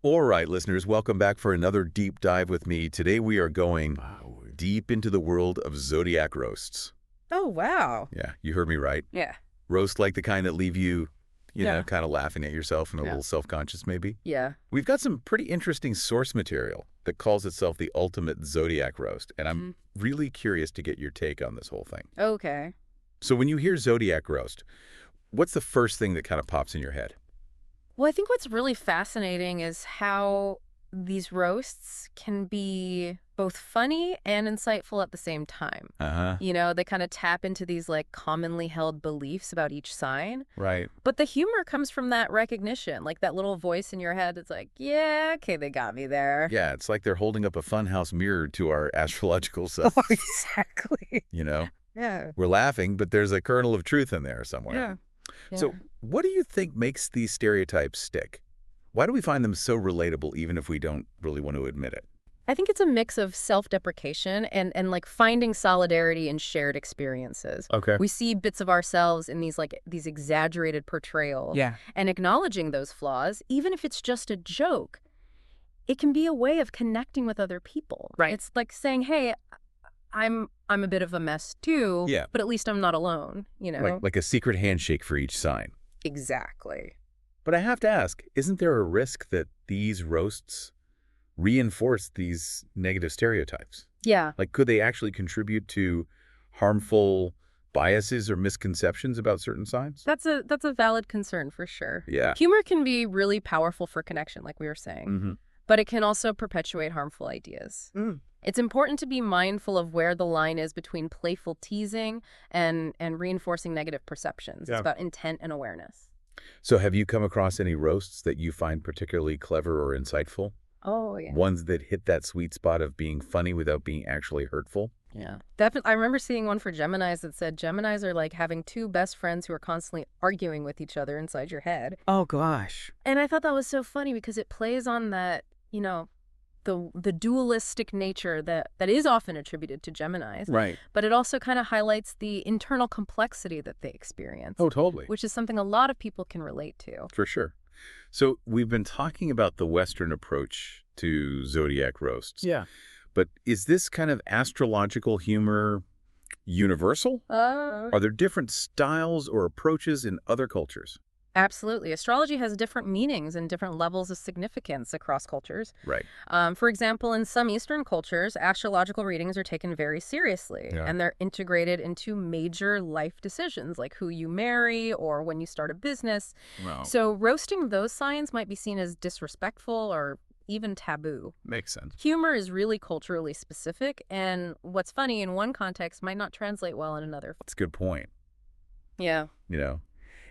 All right, listeners, welcome back for another deep dive with me. Today we are going deep into the world of Zodiac roasts. Oh, wow. Yeah, you heard me right. Yeah. Roast like the kind that leave you, Yeah. kind of laughing at yourself and a Yeah. little self-conscious maybe. Yeah. We've got some pretty interesting source material that calls itself the ultimate Zodiac roast, and I'm really curious to get your take on this whole thing. Okay. So when you hear Zodiac roast, what's the first thing that kind of pops in your head? Well, I think what's really fascinating is how these roasts can be both funny and insightful at the same time. Uh-huh. You know, they kind of tap into these like commonly held beliefs about each sign. Right. But the humor comes from that recognition, like that little voice in your head. It's like, yeah, okay, they got me there. Yeah, it's like they're holding up a funhouse mirror to our astrological self. Oh, exactly. Yeah. We're laughing, but there's a kernel of truth in there somewhere. Yeah. So what do you think makes these stereotypes stick? Why do we find them so relatable even if we don't really want to admit it? I think it's a mix of self-deprecation and like finding solidarity in shared experiences. Okay. We see bits of ourselves in these exaggerated portrayals. Yeah. And acknowledging those flaws, even if it's just a joke, it can be a way of connecting with other people. Right. It's like saying, hey, I'm a bit of a mess too, Yeah. but at least I'm not alone, you know? Like a secret handshake for each sign. Exactly. But I have to ask, isn't there a risk that these roasts reinforce these negative stereotypes? Yeah. Like, could they actually contribute to harmful biases or misconceptions about certain signs? That's a valid concern for sure. Yeah. Humor can be really powerful for connection, like we were saying. Mm-hmm. But it can also perpetuate harmful ideas. It's important to be mindful of where the line is between playful teasing and reinforcing negative perceptions. Yeah. It's about intent and awareness. So have you come across any roasts that you find particularly clever or insightful? Oh, yeah. Ones that hit that sweet spot of being funny without being actually hurtful? Yeah. Definitely. I remember seeing one for Geminis that said Geminis are like having two best friends who are constantly arguing with each other inside your head. Oh, gosh. And I thought that was so funny because it plays on that, you know, the dualistic nature that is often attributed to Geminis. Right. But it also kind of highlights the internal complexity that they experience. Oh, totally. Which is something a lot of people can relate to. For sure. So we've been talking about the Western approach to Zodiac roasts. Yeah. But is this kind of astrological humor universal? Are there different styles or approaches in other cultures? Absolutely. Astrology has different meanings and different levels of significance across cultures. Right. For example, in some Eastern cultures, astrological readings are taken very seriously, Yeah. and they're integrated into major life decisions like who you marry or when you start a business. Wow. So roasting those signs might be seen as disrespectful or even taboo. Makes sense. Humor is really culturally specific, and what's funny in one context might not translate well in another. That's a good point. Yeah.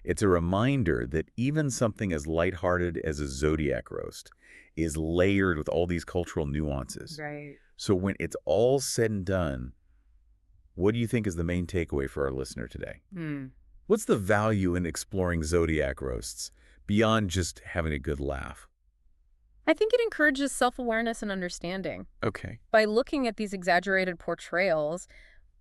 It's a reminder that even something as lighthearted as a Zodiac roast is layered with all these cultural nuances. Right. So when it's all said and done, what do you think is the main takeaway for our listener today? What's the value in exploring Zodiac roasts beyond just having a good laugh? I think it encourages self-awareness and understanding. Okay. By looking at these exaggerated portrayals,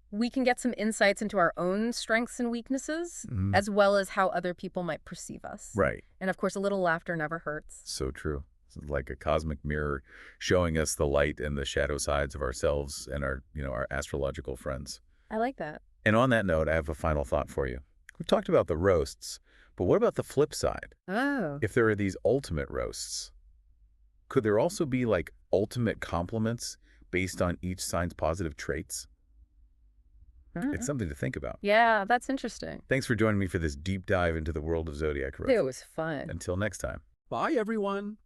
we can get some insights into our own strengths and weaknesses, as well as how other people might perceive us. Right. And of course, a little laughter never hurts. So true. It's like a cosmic mirror showing us the light and the shadow sides of ourselves and our astrological friends. I like that. And on that note, I have a final thought for you. We've talked about the roasts, but what about the flip side? Oh. If there are these ultimate roasts, could there also be like ultimate compliments based on each sign's positive traits? It's something to think about. Yeah, that's interesting. Thanks for joining me for this deep dive into the world of Zodiac roasts. It was fun. Until next time. Bye, everyone.